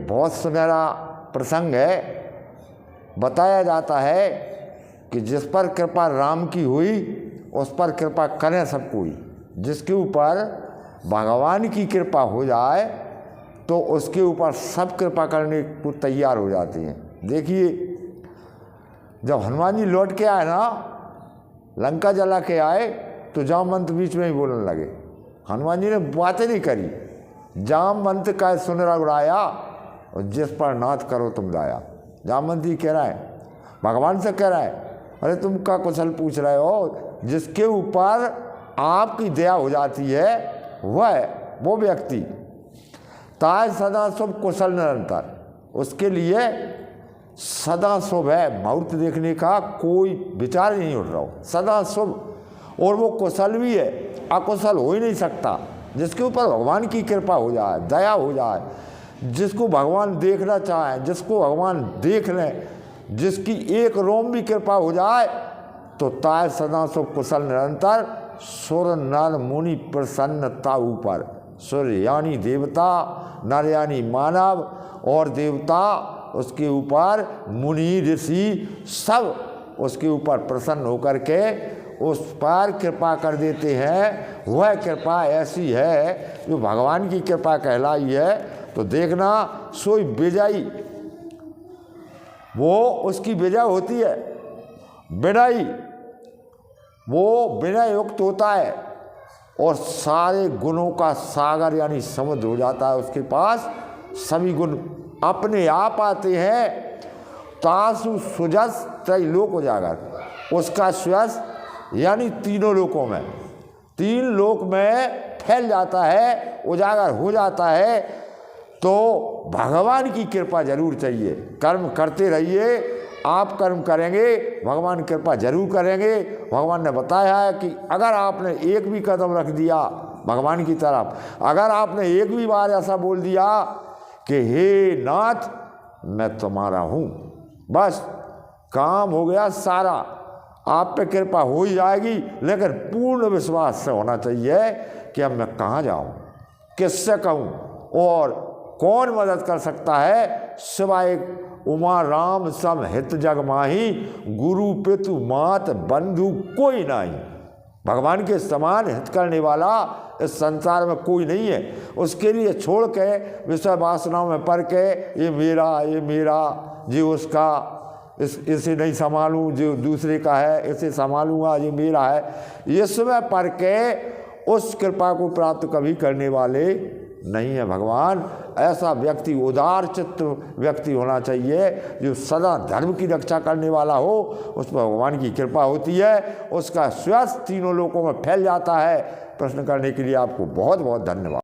बहुत सुनहरा प्रसंग है। बताया जाता है कि जिस पर कृपा राम की हुई उस पर कृपा करें सब कोई। जिसके ऊपर भगवान की कृपा हो जाए तो उसके ऊपर सब कृपा करने को तैयार हो जाते हैं। देखिए, जब हनुमान जी लौट के आए ना, लंका जला के आए, तो जामवंत बीच में ही बोलने लगे। हनुमान जी ने बातें नहीं करी, जामवंत का सुनहरा उड़ाया और जिस पर नाथ करो तुम दाया। जामवंत जी कह रहा है, भगवान से कह रहा है, अरे तुम का कुशल पूछ रहे हो? जिसके ऊपर आपकी दया हो जाती है वो व्यक्ति ताज सदा शुभ कुशल निरंतर, उसके लिए सदा शुभ है। मुहूर्त देखने का कोई विचार नहीं उठ रहा हो, सदा शुभ। और वो कुशल भी है, अकुशल हो ही नहीं सकता। जिसके ऊपर भगवान की कृपा हो जाए, दया हो जाए, जिसको भगवान देखना चाहे, जिसको भगवान देख लें, जिसकी एक रोम भी कृपा हो जाए, तो ताय सदा शुभ कुशल निरंतर, सुर नर मुनि प्रसन्नता ऊपर। सुर यानी देवता, नर यानी मानव, और देवता उसके ऊपर, मुनि ऋषि सब उसके ऊपर प्रसन्न होकर के उस पर कृपा कर देते हैं। वह कृपा ऐसी है जो भगवान की कृपा कहलाई है। तो देखना, सोई विजयी, वो उसकी विजय होती है। विनयी, वो विनय युक्त होता है और सारे गुणों का सागर यानी समुद्र हो जाता है उसके पास। सभी गुण अपने आप आते हैं। तासु सुजस त्रैलोक उजागर, उसका सुयस यानी तीनों लोकों में, तीन लोक में फैल जाता है, उजागर हो जाता है। तो भगवान की कृपा जरूर चाहिए। कर्म करते रहिए, आप कर्म करेंगे, भगवान कृपा जरूर करेंगे। भगवान ने बताया है कि अगर आपने एक भी कदम रख दिया भगवान की तरफ, अगर आपने एक भी बार ऐसा बोल दिया कि हे नाथ मैं तुम्हारा हूँ, बस काम हो गया सारा। आप पे कृपा हो ही जाएगी, लेकिन पूर्ण विश्वास से होना चाहिए कि अब मैं कहाँ जाऊँ, किससे कहूँ और कौन मदद कर सकता है। सिवाय उमा राम सम हित जग माही, गुरु पितु मात बंधु कोई नहीं। भगवान के समान हित करने वाला इस संसार में कोई नहीं है। उसके लिए छोड़ के विषय वासनाओं में पड़ के ये मेरा, ये उसका, इसे नहीं संभालूं, जो दूसरे का है इसे संभालूंगा, ये मेरा है, ये सब पढ़ के उस कृपा को प्राप्त कभी करने वाले नहीं है भगवान। ऐसा व्यक्ति उदार चित्त व्यक्ति होना चाहिए जो सदा धर्म की रक्षा करने वाला हो। उस पर भगवान की कृपा होती है, उसका स्वस्थ तीनों लोकों में फैल जाता है। प्रश्न करने के लिए आपको बहुत बहुत धन्यवाद।